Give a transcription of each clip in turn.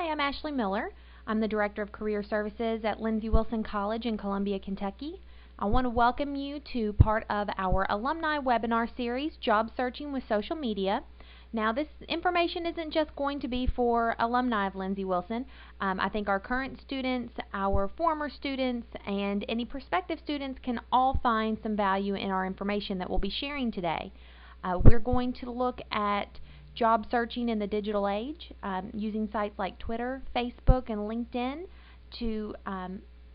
Hi, I'm Ashley Miller. I'm the Director of Career Services at Lindsey Wilson College in Columbia, Kentucky. I want to welcome you to part of our alumni webinar series, Job Searching with Social Media. Now, this information isn't just going to be for alumni of Lindsey Wilson. I think our current students, our former students, and any prospective students can all find some value in our information that we'll be sharing today. We're going to look at job searching in the digital age, using sites like Twitter, Facebook, and LinkedIn to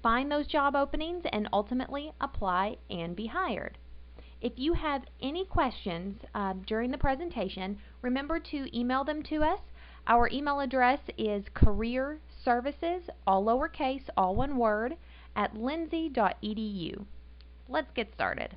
find those job openings and ultimately apply and be hired. If you have any questions during the presentation, remember to email them to us. Our email address is careerservices, all lowercase, all one word, at lindsey.edu. Let's get started.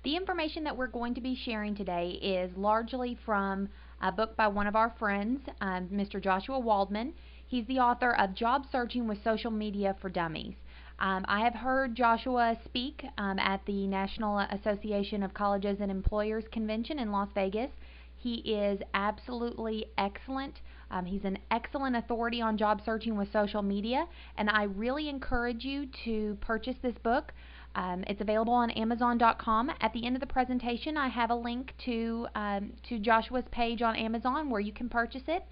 The information that we're going to be sharing today is largely from a book by one of our friends, Mr. Joshua Waldman. He's the author of Job Searching with Social Media for Dummies. I have heard Joshua speak at the National Association of Colleges and Employers Convention in Las Vegas. He is absolutely excellent. He's an excellent authority on job searching with social media, and I really encourage you to purchase this book. It's available on Amazon.com. At the end of the presentation, I have a link to Joshua's page on Amazon where you can purchase it,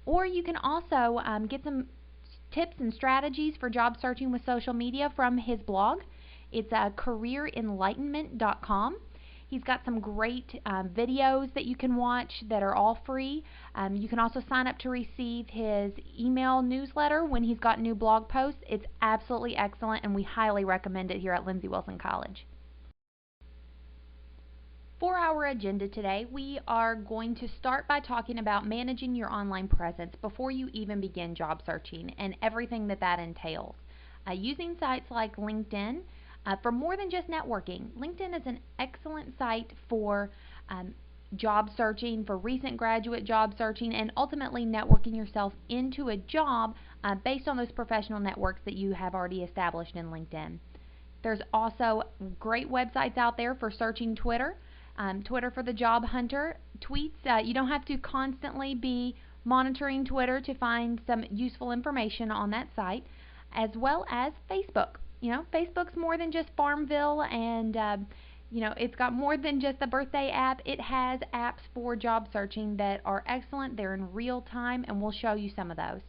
or you can also get some tips and strategies for job searching with social media from his blog. It's careerenlightenment.com. He's got some great videos that you can watch that are all free. You can also sign up to receive his email newsletter when he's got new blog posts. It's absolutely excellent, and we highly recommend it here at Lindsey Wilson College. For our agenda today, we are going to start by talking about managing your online presence before you even begin job searching and everything that entails. Using sites like LinkedIn, for more than just networking. LinkedIn is an excellent site for job searching, for recent graduate job searching, and ultimately networking yourself into a job based on those professional networks that you have already established in LinkedIn. There's also great websites out there for searching Twitter. Twitter for the job hunter. Tweets, you don't have to constantly be monitoring Twitter to find some useful information on that site, as well as Facebook. You know, Facebook's more than just Farmville, and it's got more than just a birthday app. It has apps for job searching that are excellent. They're in real time, and we'll show you some of those.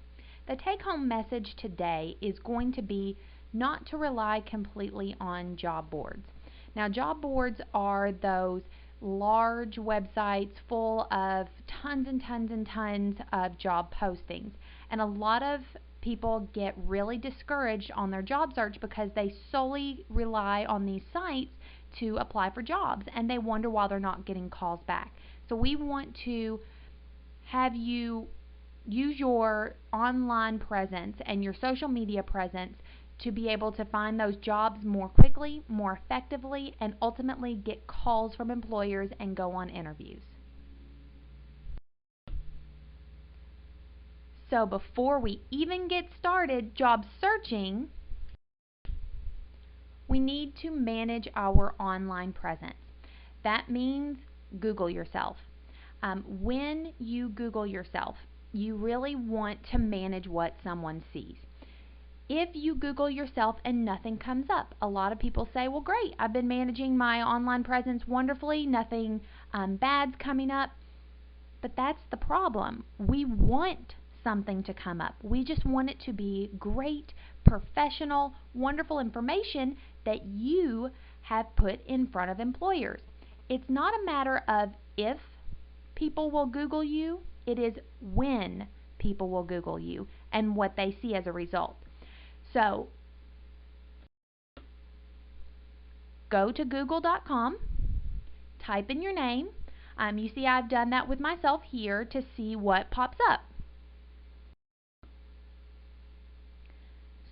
The take-home message today is going to be not to rely completely on job boards. Now, job boards are those large websites full of tons and tons and tons of job postings, and a lot of people get really discouraged on their job search because they solely rely on these sites to apply for jobs, and they wonder why they're not getting calls back. So we want to have you use your online presence and your social media presence to be able to find those jobs more quickly, more effectively, and ultimately get calls from employers and go on interviews. So before we even get started job searching, we need to manage our online presence. That means Google yourself. When you Google yourself, you really want to manage what someone sees. If you Google yourself and nothing comes up, a lot of people say, well, great, I've been managing my online presence wonderfully, nothing bad's coming up. But that's the problem. We want something to come up. We just want it to be great, professional, wonderful information that you have put in front of employers. It's not a matter of if people will Google you, it is when people will Google you and what they see as a result. So go to google.com, type in your name. You see I've done that with myself here to see what pops up.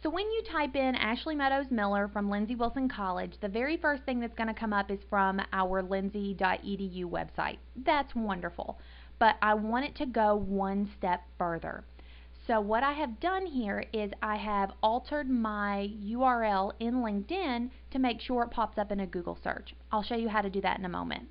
So when you type in Ashley Meadows Miller from Lindsey Wilson College, the very first thing that's going to come up is from our lindsey.edu website. That's wonderful, but I want it to go one step further. So what I have done here is I have altered my URL in LinkedIn to make sure it pops up in a Google search. I'll show you how to do that in a moment.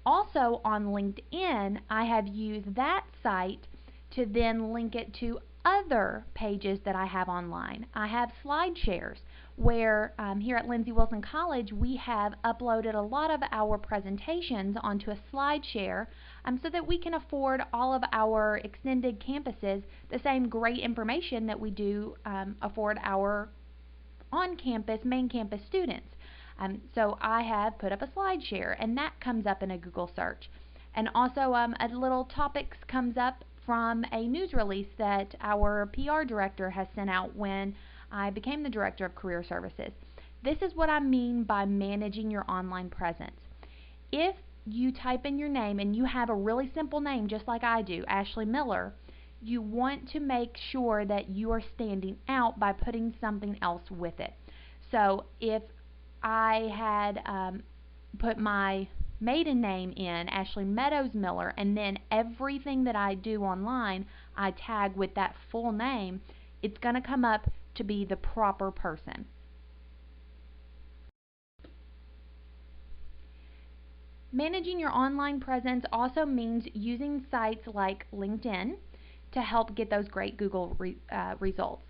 Also on LinkedIn, I have used that site to then link it to other pages that I have online. I have slide shares where here at Lindsey Wilson College we have uploaded a lot of our presentations onto a slide share so that we can afford all of our extended campuses the same great information that we do afford our on-campus, main campus students. So I have put up a slide share, and that comes up in a Google search. And also a little topics comes up from a news release that our PR director has sent out when I became the Director of Career Services. This is what I mean by managing your online presence. If you type in your name and you have a really simple name just like I do, Ashley Miller, you want to make sure that you are standing out by putting something else with it. So if I had put my maiden name in, Ashley Meadows Miller, and then everything that I do online I tag with that full name, it's going to come up to be the proper person. Managing your online presence also means using sites like LinkedIn to help get those great Google results.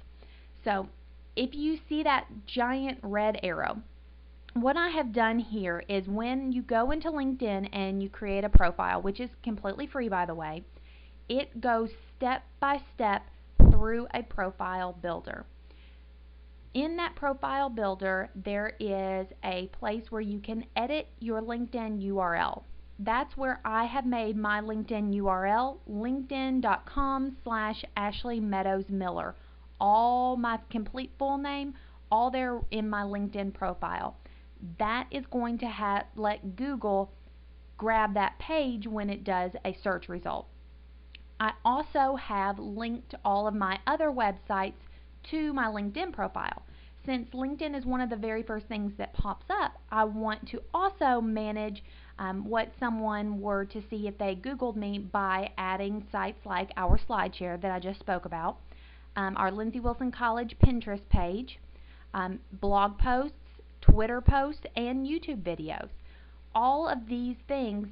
So if you see that giant red arrow, what I have done here is when you go into LinkedIn and you create a profile, which is completely free by the way, it goes step by step through a profile builder. In that profile builder, there is a place where you can edit your LinkedIn URL. That's where I have made my LinkedIn URL, linkedin.com/Ashley Meadows Miller. All my complete full name, all there in my LinkedIn profile. That is going to let Google grab that page when it does a search result. I also have linked all of my other websites to my LinkedIn profile. Since LinkedIn is one of the very first things that pops up, I want to also manage what someone were to see if they Googled me by adding sites like our SlideShare that I just spoke about, our Lindsey Wilson College Pinterest page, blog posts, Twitter posts, and YouTube videos. All of these things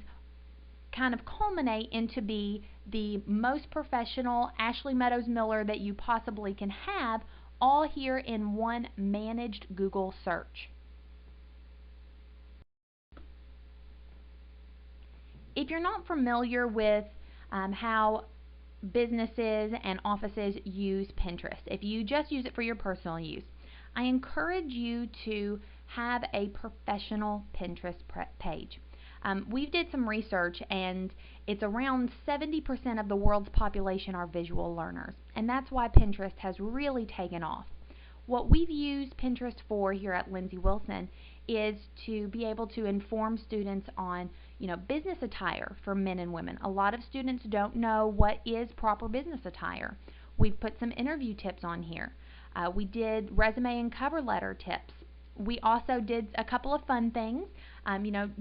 kind of culminate into be the most professional Ashley Meadows Miller that you possibly can have, all here in one managed Google search. If you're not familiar with how businesses and offices use Pinterest, if you just use it for your personal use, I encourage you to have a professional Pinterest page. We did some research, and it's around 70% of the world's population are visual learners, and that's why Pinterest has really taken off. What we've used Pinterest for here at Lindsey Wilson is to be able to inform students on, business attire for men and women. A lot of students don't know what is proper business attire. We've put some interview tips on here. We did resume and cover letter tips. We also did a couple of fun things,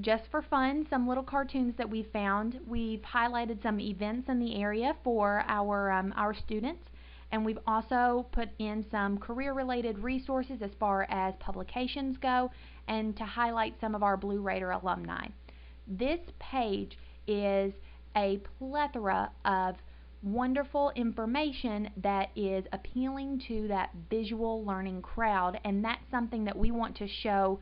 just for fun, some little cartoons that we found. We've highlighted some events in the area for our students, and we've also put in some career-related resources as far as publications go, and to highlight some of our Blue Raider alumni. This page is a plethora of wonderful information that is appealing to that visual learning crowd, and that's something that we want to show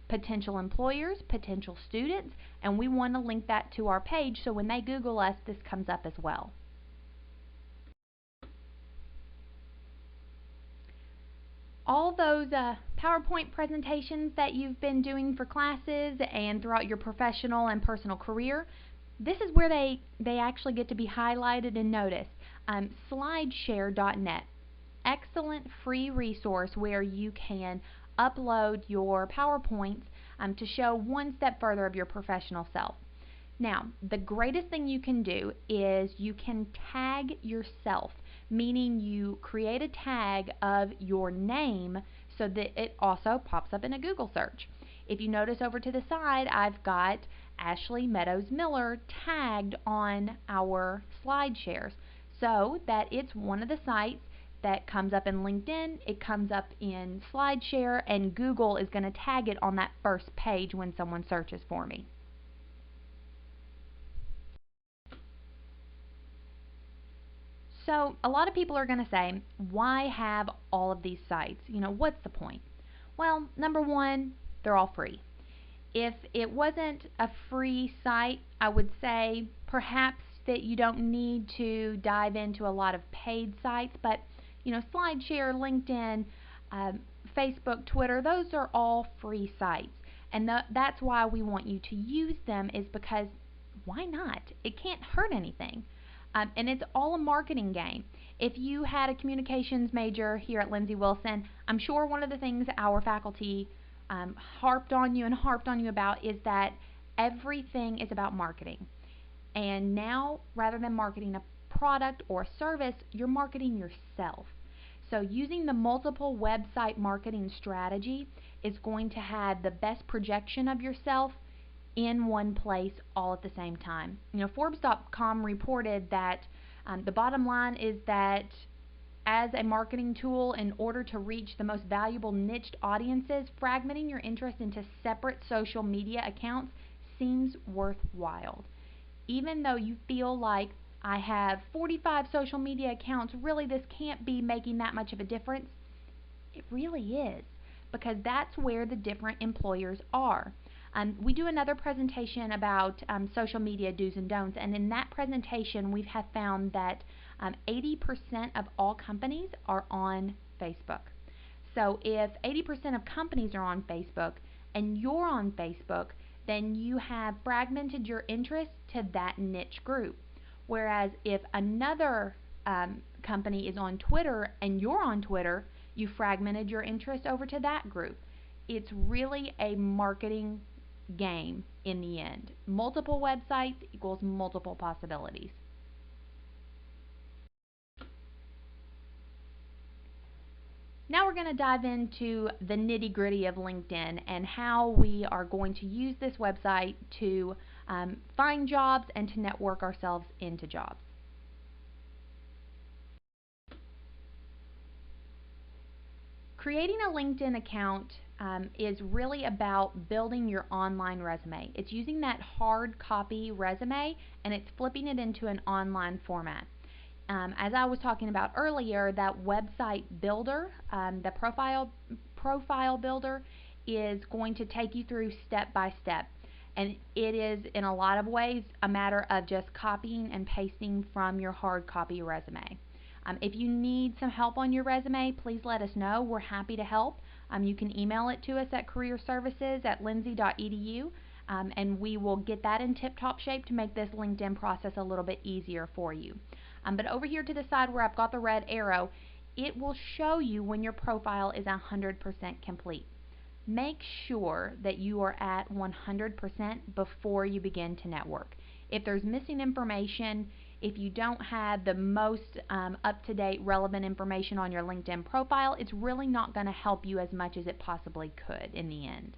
potential employers, potential students, and we want to link that to our page so when they Google us, this comes up as well. All those PowerPoint presentations that you've been doing for classes and throughout your professional and personal career, this is where they actually get to be highlighted and noticed. Slideshare.net, excellent free resource where you can upload your PowerPoints to show one step further of your professional self. Now, the greatest thing you can do is you can tag yourself, meaning you create a tag of your name so that it also pops up in a Google search. If you notice over to the side, I've got Ashley Meadows Miller tagged on our slide shares so that it's one of the sites that comes up in LinkedIn, it comes up in SlideShare, and Google is going to tag it on that first page when someone searches for me. So a lot of people are going to say, why have all of these sites? What's the point? Well, number one, they're all free. If it wasn't a free site, I would say perhaps that you don't need to dive into a lot of paid sites, but SlideShare, LinkedIn, Facebook, Twitter, those are all free sites. And that's why we want you to use them, is because why not? It can't hurt anything. And it's all a marketing game. If you had a communications major here at Lindsey Wilson, I'm sure one of the things our faculty harped on you about is that everything is about marketing. And now, rather than marketing a product or a service, you're marketing yourself. So using the multiple website marketing strategy is going to have the best projection of yourself in one place all at the same time. Forbes.com reported that the bottom line is that as a marketing tool, in order to reach the most valuable niched audiences, fragmenting your interest into separate social media accounts seems worthwhile. Even though you feel like, I have 45 social media accounts, really this can't be making that much of a difference, it really is, because that's where the different employers are. We do another presentation about social media do's and don'ts, and in that presentation we have found that 80% of all companies are on Facebook. So if 80% of companies are on Facebook and you're on Facebook, then you have fragmented your interest to that niche group. Whereas if another company is on Twitter and you're on Twitter, you fragmented your interest over to that group. It's really a marketing game in the end. Multiple websites equals multiple possibilities. Now we're going to dive into the nitty-gritty of LinkedIn and how we are going to use this website to find jobs and to network ourselves into jobs. Creating a LinkedIn account is really about building your online resume. It's using that hard copy resume and it's flipping it into an online format. As I was talking about earlier, that website builder, the profile builder, is going to take you through step by step. And it is, in a lot of ways, a matter of just copying and pasting from your hard copy resume. If you need some help on your resume, please let us know. We're happy to help. You can email it to us at careerservices@lindsey.edu, and we will get that in tip-top shape to make this LinkedIn process a little bit easier for you. But over here to the side where I've got the red arrow, it will show you when your profile is 100% complete. Make sure that you are at 100% before you begin to network. If there's missing information, if you don't have the most up-to-date relevant information on your LinkedIn profile, it's really not going to help you as much as it possibly could in the end.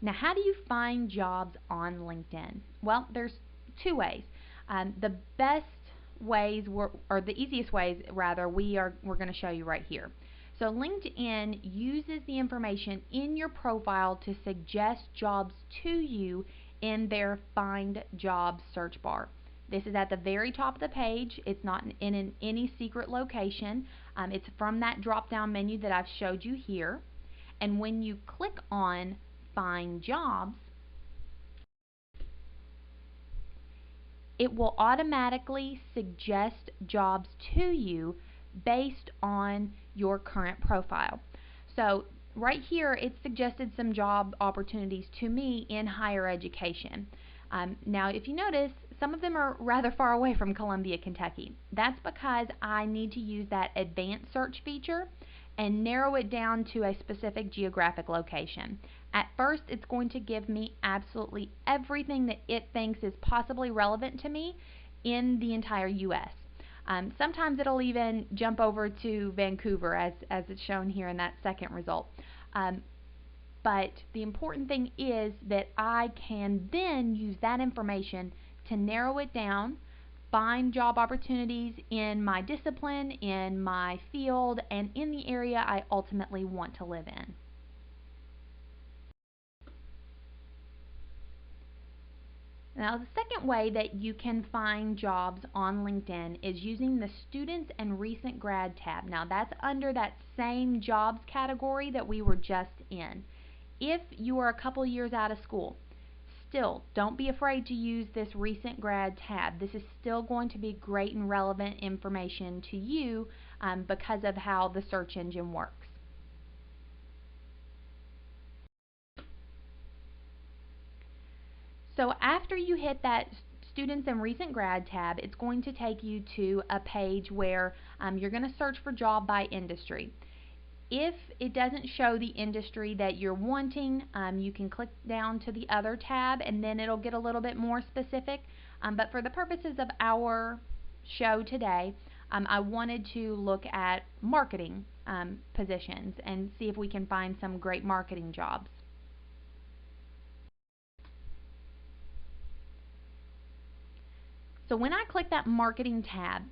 Now, how do you find jobs on LinkedIn? Well, there's two ways. The best ways, or the easiest ways rather, we're going to show you right here. So LinkedIn uses the information in your profile to suggest jobs to you in their Find Jobs search bar. This is at the very top of the page. It's not in any secret location. It's from that drop-down menu that I've showed you here. And when you click on Find Jobs, it will automatically suggest jobs to you based on your current profile. So right here it suggested some job opportunities to me in higher education. Now if you notice, some of them are rather far away from Columbia, Kentucky. That's because I need to use that advanced search feature and narrow it down to a specific geographic location. At first, it's going to give me absolutely everything that it thinks is possibly relevant to me in the entire U.S. Sometimes it'll even jump over to Vancouver, as it's shown here in that second result. But the important thing is that I can then use that information to narrow it down, find job opportunities in my discipline, in my field, and in the area I ultimately want to live in. Now, the second way that you can find jobs on LinkedIn is using the Students and Recent Grad tab. Now, that's under that same jobs category that we were just in. If you are a couple years out of school, still, don't be afraid to use this Recent Grad tab. This is still going to be great and relevant information to you because of how the search engine works. So after you hit that Students and Recent Grad tab, it's going to take you to a page where you're going to search for job by industry. If it doesn't show the industry that you're wanting, you can click down to the other tab and then it'll get a little bit more specific. But for the purposes of our show today, I wanted to look at marketing positions and see if we can find some great marketing jobs. So when I click that marketing tab,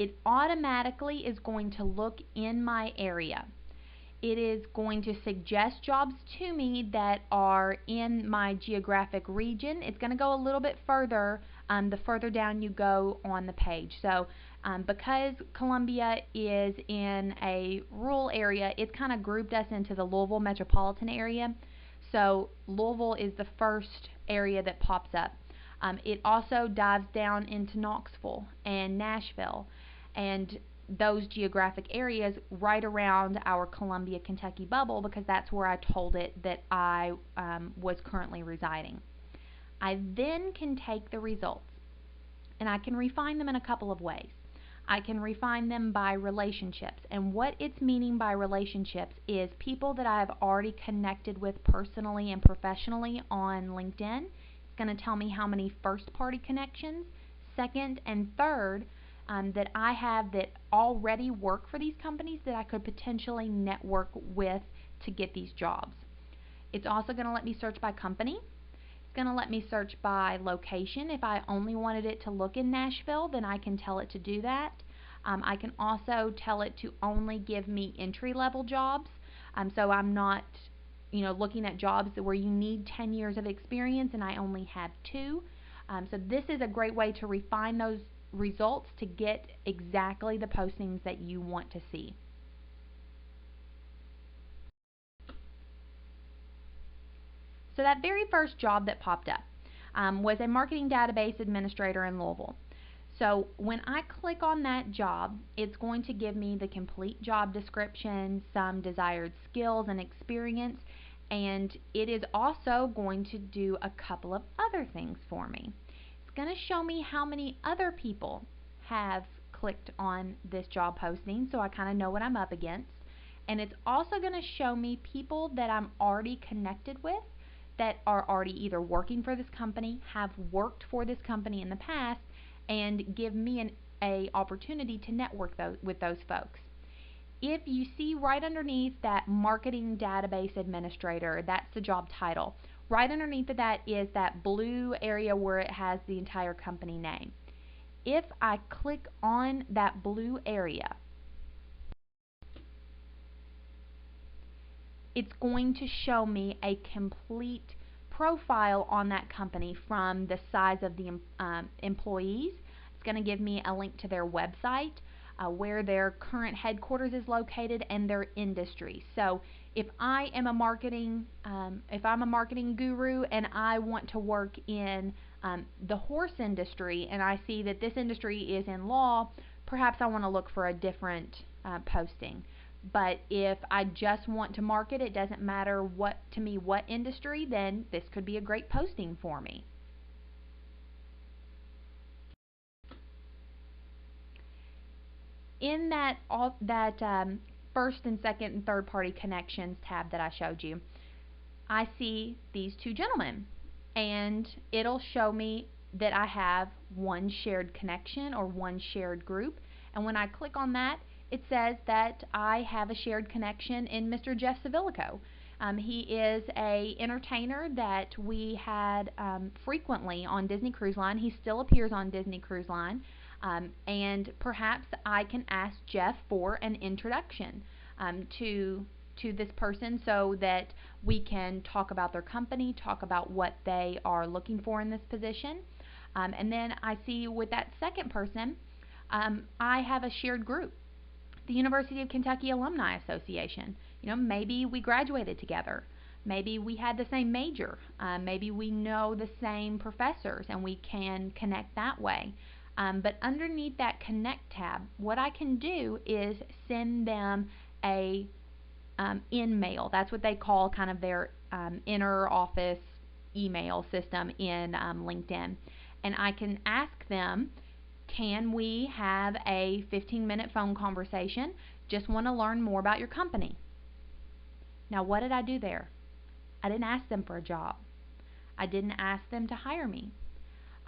it automatically is going to look in my area. It is going to suggest jobs to me that are in my geographic region. It's going to go a little bit further the further down you go on the page. So because Columbia is in a rural area, it's kind of grouped us into the Louisville metropolitan area. So Louisville is the first area that pops up. It also dives down into Knoxville and Nashville and those geographic areas right around our Columbia, Kentucky bubble, because that's where I told it that I was currently residing. I then can take the results and I can refine them in a couple of ways. I can refine them by relationships, and what it's meaning by relationships is people that I have already connected with personally and professionally on LinkedIn. It's going to tell me how many first-party connections, second and third, that I have that already work for these companies that I could potentially network with to get these jobs. It's also going to let me search by company. It's going to let me search by location. If I only wanted it to look in Nashville, then I can tell it to do that. I can also tell it to only give me entry-level jobs. So I'm not looking at jobs where you need 10 years of experience and I only have 2. So this is a great way to refine those results to get exactly the postings that you want to see. So that very first job that popped up was a marketing database administrator in Louisville. So when I click on that job, it's going to give me the complete job description, some desired skills and experience, and it is also going to do a couple of other things for me. It's going to show me how many other people have clicked on this job posting, so I kind of know what I'm up against. And it's also going to show me people that I'm already connected with that are already either working for this company, have worked for this company in the past, and give me an opportunity to network with those folks. If you see right underneath that marketing database administrator, that's the job title. Right underneath of that is that blue area where it has the entire company name. If I click on that blue area, it's going to show me a complete profile on that company, from the size of the employees. It's going to give me a link to their website, where their current headquarters is located, and their industry. So if I am a marketing guru and I want to work in the horse industry, and I see that this industry is in law, perhaps I want to look for a different posting. But if I just want to market, it doesn't matter what industry, then this could be a great posting for me. In that first and second and third party connections tab that I showed you, I see these 2 gentlemen, and it'll show me that I have one shared connection or one shared group. And when I click on that, it says that I have a shared connection in Mr. Jeff Savilico. He is a entertainer that we had frequently on Disney Cruise Line. He still appears on Disney Cruise Line. And perhaps I can ask Jeff for an introduction to this person, so that we can talk about their company, talk about what they are looking for in this position. And then I see with that second person, I have a shared group, the University of Kentucky Alumni Association. Maybe we graduated together. Maybe we had the same major. Maybe we know the same professors and we can connect that way. But underneath that Connect tab, what I can do is send them a in-mail. That's what they call kind of their inner office email system in LinkedIn. And I can ask them, can we have a 15-minute phone conversation? Just want to learn more about your company. Now, what did I do there? I didn't ask them for a job. I didn't ask them to hire me.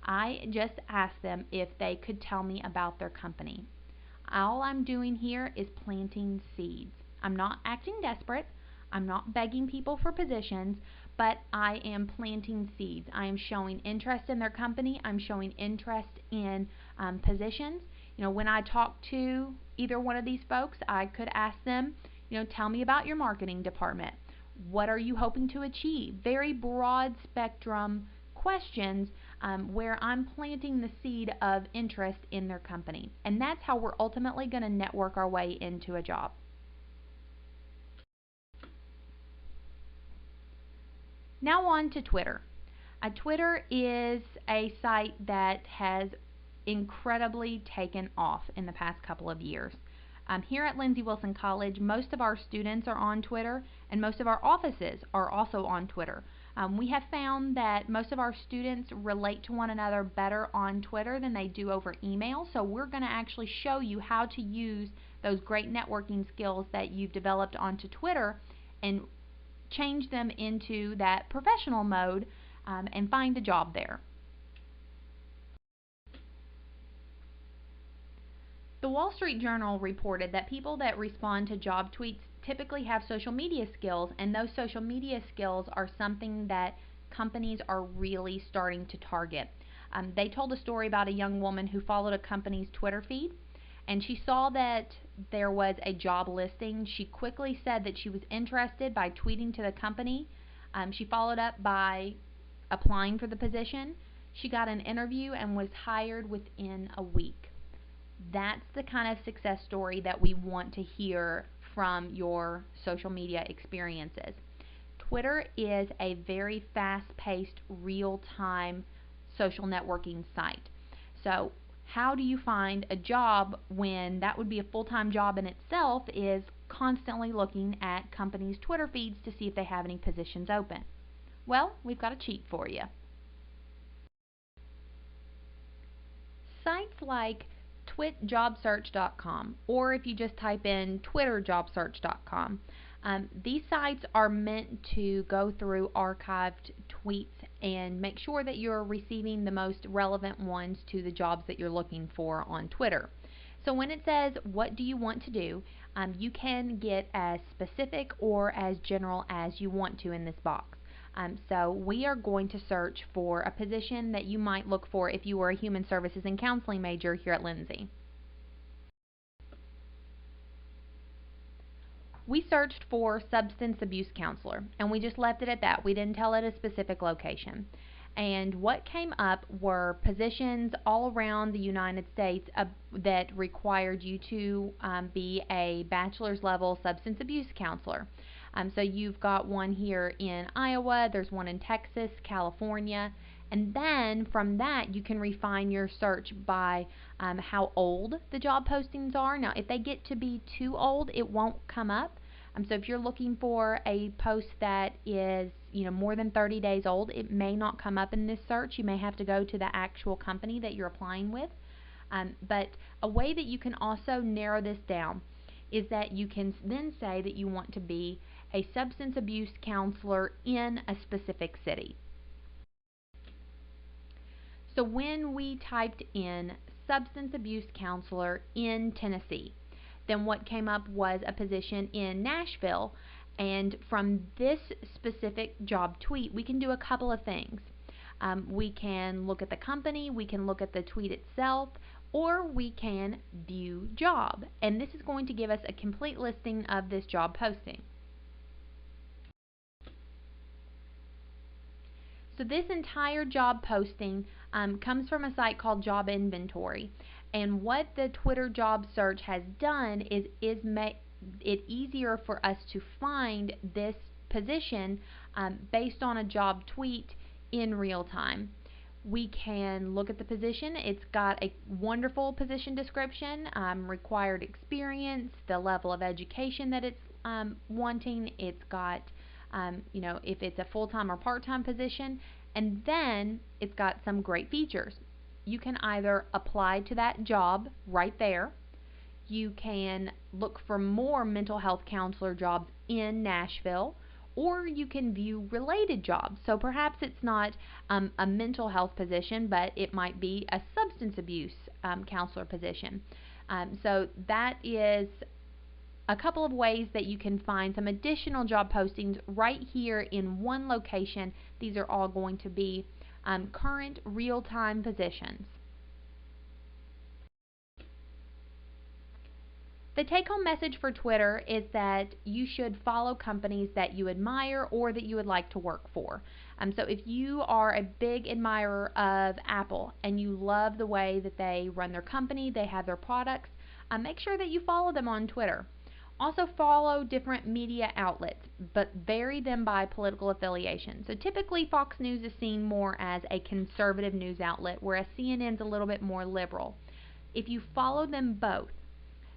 I just asked them if they could tell me about their company. All I'm doing here is planting seeds. I'm not acting desperate. I'm not begging people for positions, but I am planting seeds. I am showing interest in their company. I'm showing interest in positions. When I talk to either one of these folks, I could ask them, tell me about your marketing department. What are you hoping to achieve? Very broad spectrum questions where I'm planting the seed of interest in their company. And that's how we're ultimately going to network our way into a job. Now on to Twitter. Twitter is a site that has incredibly taken off in the past couple of years. Here at Lindsey Wilson College, most of our students are on Twitter, and most of our offices are also on Twitter. We have found that most of our students relate to one another better on Twitter than they do over email, so we're going to actually show you how to use those great networking skills that you've developed onto Twitter and change them into that professional mode and find a job there. The Wall Street Journal reported that people that respond to job tweets typically have social media skills, and those social media skills are something that companies are really starting to target. They told a story about a young woman who followed a company's Twitter feed, and she saw that there was a job listing. She quickly said that she was interested by tweeting to the company. She followed up by applying for the position. She got an interview and was hired within a week. That's the kind of success story that we want to hear from your social media experiences. Twitter is a very fast-paced, real-time social networking site. So how do you find a job when that would be a full-time job in itself is constantly looking at companies' Twitter feeds to see if they have any positions open? Well, we've got a cheat for you. Sites like twitjobsearch.com, or if you just type in twitterjobsearch.com, these sites are meant to go through archived tweets and make sure that you're receiving the most relevant ones to the jobs that you're looking for on Twitter. So when it says, what do you want to do, you can get as specific or as general as you want to in this box. So we are going to search for a position that you might look for if you were a human services and counseling major here at Lindsey. We searched for substance abuse counselor, and we just left it at that. We didn't tell it a specific location. And what came up were positions all around the United States that required you to be a bachelor's level substance abuse counselor. So you've got one here in Iowa, there's one in Texas, California, and then from that you can refine your search by how old the job postings are. Now if they get to be too old, it won't come up. So if you're looking for a post that is more than 30 days old, it may not come up in this search. You may have to go to the actual company that you're applying with. But a way that you can also narrow this down is that you can then say that you want to be a substance abuse counselor in a specific city. So when we typed in substance abuse counselor in Tennessee, then what came up was a position in Nashville, and from this specific job tweet we can do a couple of things. We can look at the company, we can look at the tweet itself, or we can view job, and this is going to give us a complete listing of this job posting. So this entire job posting comes from a site called Job Inventory. And what the Twitter job search has done is make it easier for us to find this position based on a job tweet in real time. We can look at the position. It's got a wonderful position description, required experience, the level of education that it's wanting. It's got, if it's a full-time or part-time position, and then it's got some great features. You can either apply to that job right there. You can look for more mental health counselor jobs in Nashville, or you can view related jobs. So perhaps it's not a mental health position, but it might be a substance abuse counselor position. So that is a couple of ways that you can find some additional job postings right here in one location. These are all going to be current real-time positions. The take-home message for Twitter is that you should follow companies that you admire or that you would like to work for. So if you are a big admirer of Apple and you love the way that they run their company, they have their products, make sure that you follow them on Twitter. Also follow different media outlets, but vary them by political affiliation. So typically Fox News is seen more as a conservative news outlet, whereas CNN's a little bit more liberal. If you follow them both,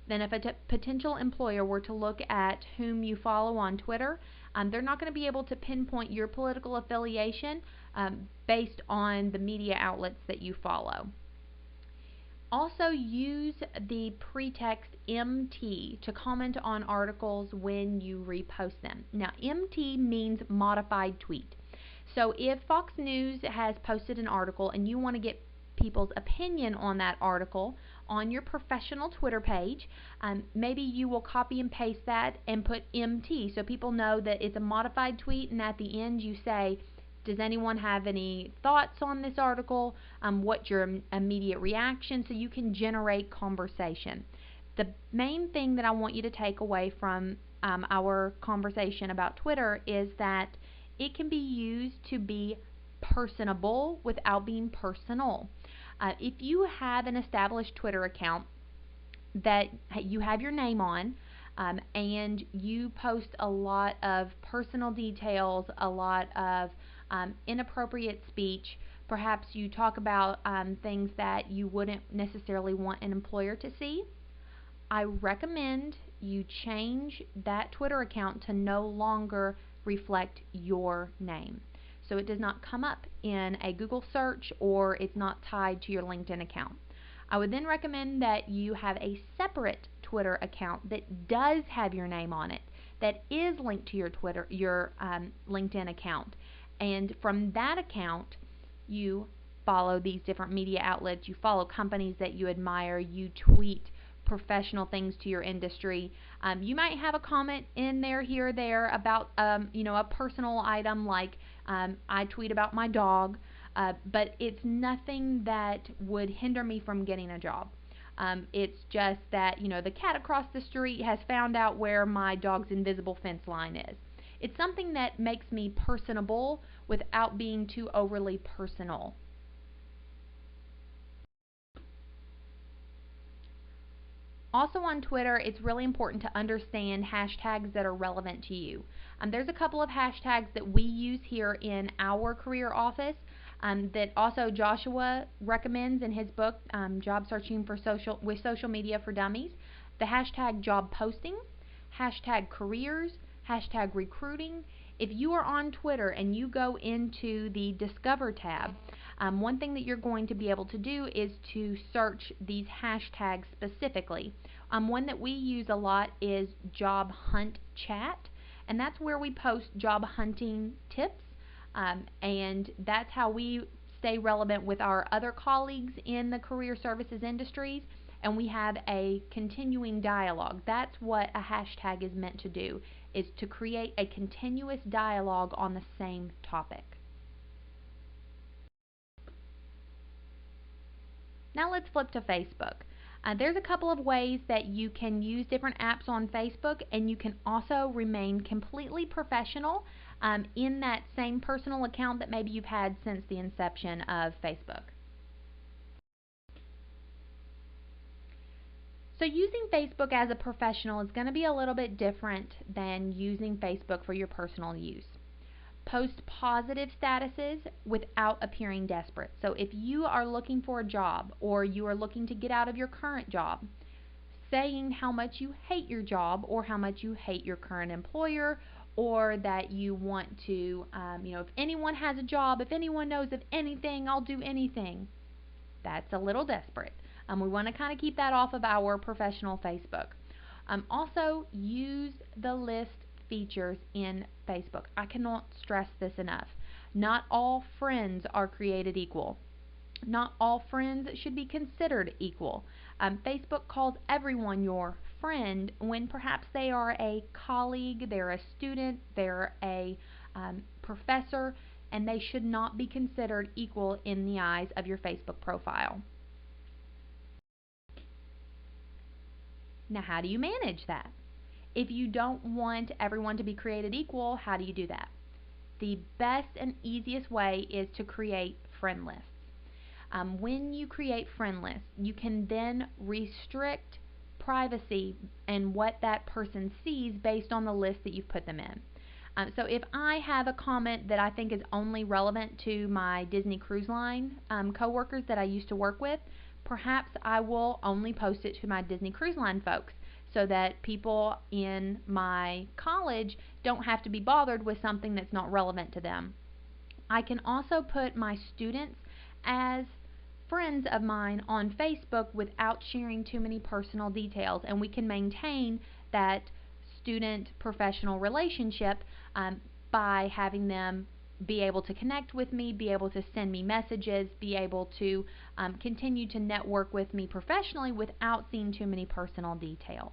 then if a potential employer were to look at whom you follow on Twitter, they're not going to be able to pinpoint your political affiliation based on the media outlets that you follow. Also use the pretext MT to comment on articles when you repost them. Now, MT means modified tweet. So if Fox News has posted an article and you want to get people's opinion on that article on your professional Twitter page, maybe you will copy and paste that and put MT so people know that it's a modified tweet, and at the end you say, does anyone have any thoughts on this article? What's your immediate reaction? So you can generate conversation. The main thing that I want you to take away from our conversation about Twitter is that it can be used to be personable without being personal. If you have an established Twitter account that you have your name on, and you post a lot of personal details, a lot of inappropriate speech, perhaps you talk about things that you wouldn't necessarily want an employer to see, I recommend you change that Twitter account to no longer reflect your name. So it does not come up in a Google search, or it's not tied to your LinkedIn account. I would then recommend that you have a separate Twitter account that does have your name on it, that is linked to your LinkedIn account. And from that account, you follow these different media outlets, you follow companies that you admire, you tweet professional things to your industry. You might have a comment in there here or there about a personal item, like I tweet about my dog, but it's nothing that would hinder me from getting a job. It's just that the cat across the street has found out where my dog's invisible fence line is. It's something that makes me personable without being too overly personal. Also on Twitter, it's really important to understand hashtags that are relevant to you. There's a couple of hashtags that we use here in our career office that also Joshua recommends in his book, Job Searching with Social Media for Dummies. The hashtag job posting, hashtag careers, hashtag recruiting. If you are on Twitter and you go into the Discover tab, one thing that you're going to be able to do is to search these hashtags specifically. One that we use a lot is Job Hunt Chat, and that's where we post job hunting tips, and that's how we stay relevant with our other colleagues in the career services industries, and we have a continuing dialogue. That's what a hashtag is meant to do, is to create a continuous dialogue on the same topic. Now let's flip to Facebook. There's a couple of ways that you can use different apps on Facebook, and you can also remain completely professional in that same personal account that maybe you've had since the inception of Facebook. So using Facebook as a professional is going to be a little bit different than using Facebook for your personal use. Post positive statuses without appearing desperate. So if you are looking for a job or you are looking to get out of your current job, saying how much you hate your job or how much you hate your current employer, or that you want to, if anyone has a job, if anyone knows of anything, I'll do anything. That's a little desperate. We want to kind of keep that off of our professional Facebook. Also, use the list features in Facebook. I cannot stress this enough. Not all friends are created equal. Not all friends should be considered equal. Facebook calls everyone your friend when perhaps they are a colleague, they're a student, they're a professor, and they should not be considered equal in the eyes of your Facebook profile. Now, how do you manage that? If you don't want everyone to be created equal, how do you do that? The best and easiest way is to create friend lists. When you create friend lists, you can then restrict privacy and what that person sees based on the list that you've put them in. So if I have a comment that I think is only relevant to my Disney Cruise Line coworkers that I used to work with, perhaps I will only post it to my Disney Cruise Line folks, so that people in my college don't have to be bothered with something that's not relevant to them. I can also put my students as friends of mine on Facebook without sharing too many personal details, and we can maintain that student-professional relationship by having them be able to connect with me, be able to send me messages, be able to continue to network with me professionally without seeing too many personal details.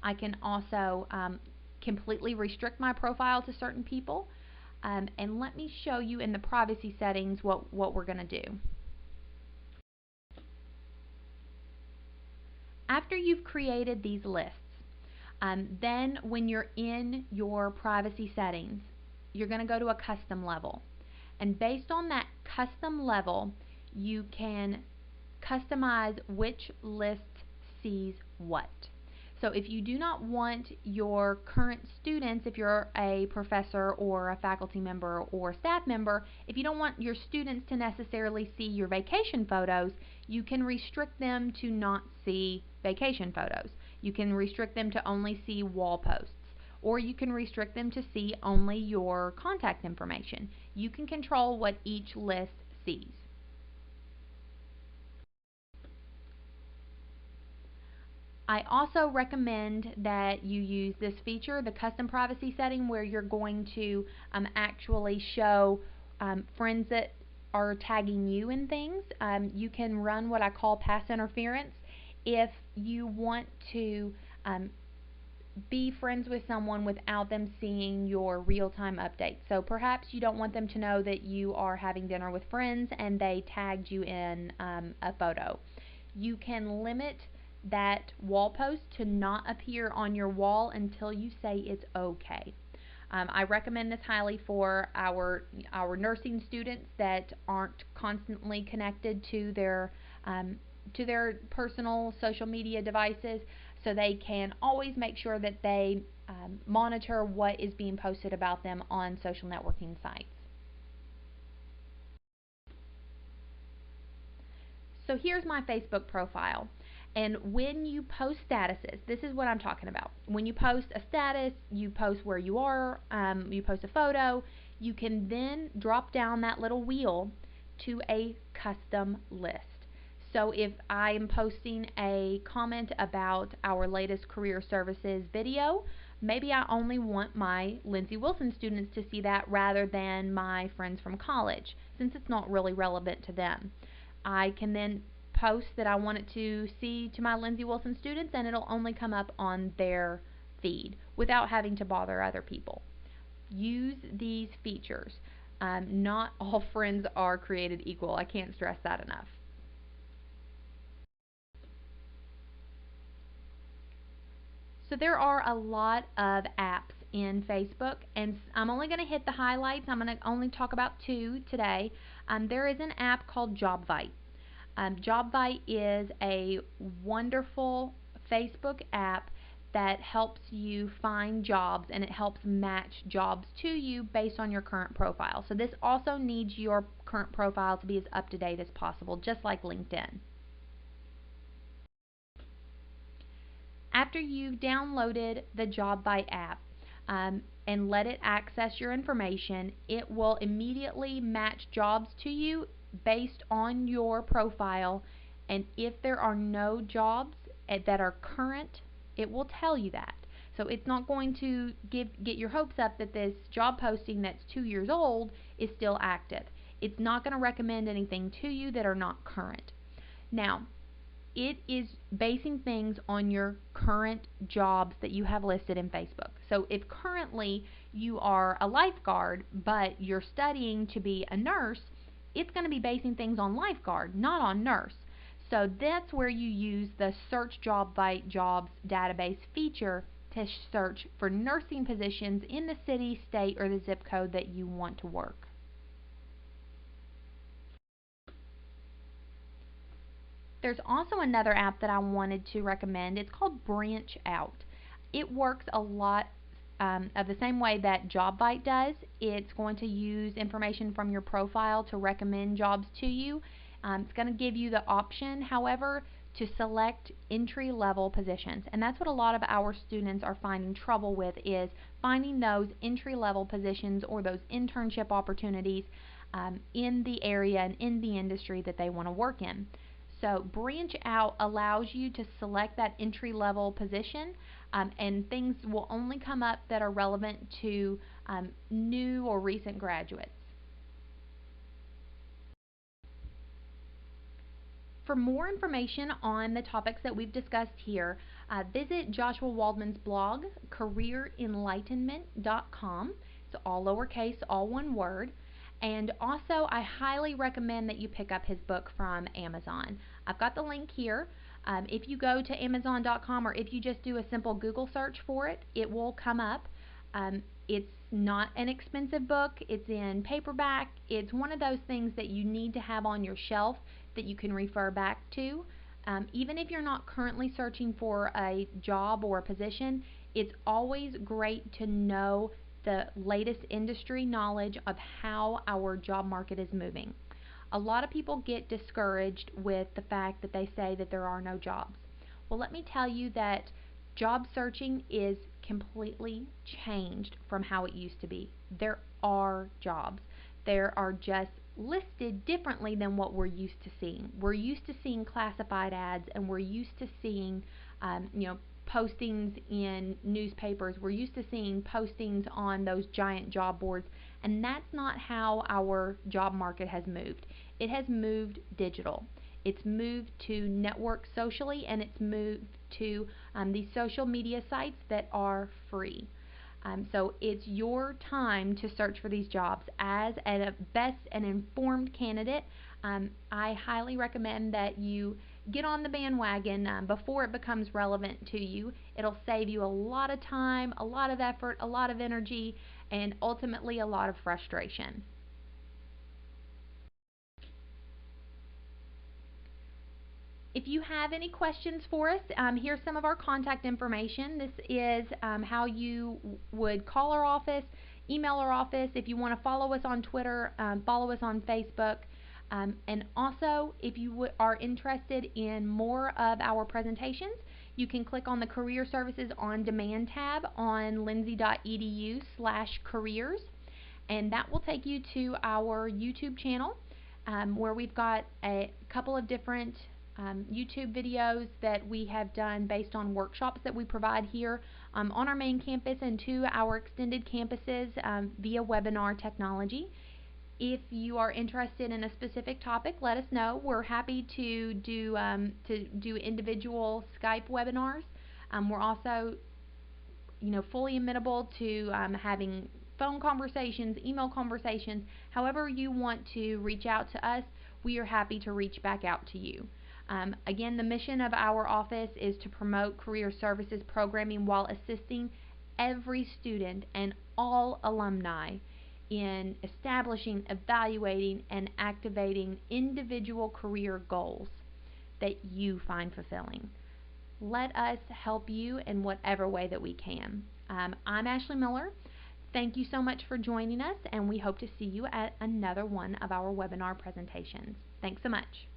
I can also completely restrict my profile to certain people, and let me show you in the privacy settings what we're going to do. After you've created these lists, then when you're in your privacy settings, you're going to go to a custom level. And based on that custom level, you can customize which list sees what. So if you do not want your current students, if you're a professor or a faculty member or staff member, if you don't want your students to necessarily see your vacation photos, you can restrict them to not see vacation photos. You can restrict them to only see wall posts, or you can restrict them to see only your contact information. You can control what each list sees. I also recommend that you use this feature, the custom privacy setting, where you're going to actually show friends that are tagging you in things. You can run what I call pass interference. If you want to be friends with someone without them seeing your real-time updates. So perhaps you don't want them to know that you are having dinner with friends and they tagged you in a photo. You can limit that wall post to not appear on your wall until you say it's okay. I recommend this highly for our nursing students that aren't constantly connected to their personal social media devices, so they can always make sure that they monitor what is being posted about them on social networking sites. So here's my Facebook profile. And when you post statuses, this is what I'm talking about. When you post a status, you post where you are, you post a photo, you can then drop down that little wheel to a custom list. So if I am posting a comment about our latest career services video, maybe I only want my Lindsey Wilson students to see that rather than my friends from college, since it's not really relevant to them. I can then post that I want it to see to my Lindsey Wilson students, and it'll only come up on their feed without having to bother other people. Use these features. Not all friends are created equal. I can't stress that enough. So there are a lot of apps in Facebook, and I'm only going to hit the highlights. I'm going to only talk about two today. There is an app called JobVite. JobVite is a wonderful Facebook app that helps you find jobs, and it helps match jobs to you based on your current profile. So this also needs your current profile to be as up to date as possible, just like LinkedIn. After you've downloaded the JobVite app and let it access your information, it will immediately match jobs to you based on your profile, and if there are no jobs that are current, it will tell you that. So it's not going to get your hopes up that this job posting that's 2 years old is still active. It's not going to recommend anything to you that are not current. Now, it is basing things on your current jobs that you have listed in Facebook. So if currently you are a lifeguard but you're studying to be a nurse, it's going to be basing things on lifeguard, not on nurse. So that's where you use the Search JobVite Jobs database feature to search for nursing positions in the city, state, or the zip code that you want to work. There's also another app that I wanted to recommend. It's called Branch Out. It works a lot of the same way that JobVite does. It's going to use information from your profile to recommend jobs to you. It's going to give you the option, however, to select entry-level positions, and that's what a lot of our students are finding trouble with, is finding those entry-level positions or those internship opportunities in the area and in the industry that they want to work in. So Branch Out allows you to select that entry-level position, and things will only come up that are relevant to new or recent graduates. For more information on the topics that we've discussed here, visit Joshua Waldman's blog, careerenlightenment.com. It's all lowercase, all one word. And also, I highly recommend that you pick up his book from Amazon. I've got the link here. If you go to Amazon.com, or if you just do a simple Google search for it, it will come up. It's not an expensive book. It's in paperback. It's one of those things that you need to have on your shelf that you can refer back to. Even if you're not currently searching for a job or a position, it's always great to know the latest industry knowledge of how our job market is moving. A lot of people get discouraged with the fact that they say that there are no jobs. Well, let me tell you that job searching is completely changed from how it used to be. There are jobs. There are just listed differently than what we're used to seeing. We're used to seeing classified ads, and we're used to seeing postings in newspapers. We're used to seeing postings on those giant job boards, and that's not how our job market has moved. It has moved digital. It's moved to network socially, and it's moved to these social media sites that are free. So it's your time to search for these jobs. As a best and informed candidate, I highly recommend that you get on the bandwagon before it becomes relevant to you. It'll save you a lot of time, a lot of effort, a lot of energy, and ultimately a lot of frustration. If you have any questions for us, here's some of our contact information. This is how you would call our office, email our office. If you want to follow us on Twitter, follow us on Facebook. And also, if you are interested in more of our presentations, you can click on the Career Services on Demand tab on lindsey.edu/careers, and that will take you to our YouTube channel, where we've got a couple of different YouTube videos that we have done based on workshops that we provide here on our main campus and to our extended campuses via webinar technology. If you are interested in a specific topic, let us know. We're happy to do individual Skype webinars. We're also, fully amenable to having phone conversations, email conversations. However you want to reach out to us, we are happy to reach back out to you. Again, the mission of our office is to promote career services programming while assisting every student and all alumni in establishing, evaluating, and activating individual career goals that you find fulfilling. Let us help you in whatever way that we can. I'm Ashley Miller. Thank you so much for joining us, and we hope to see you at another one of our webinar presentations. Thanks so much.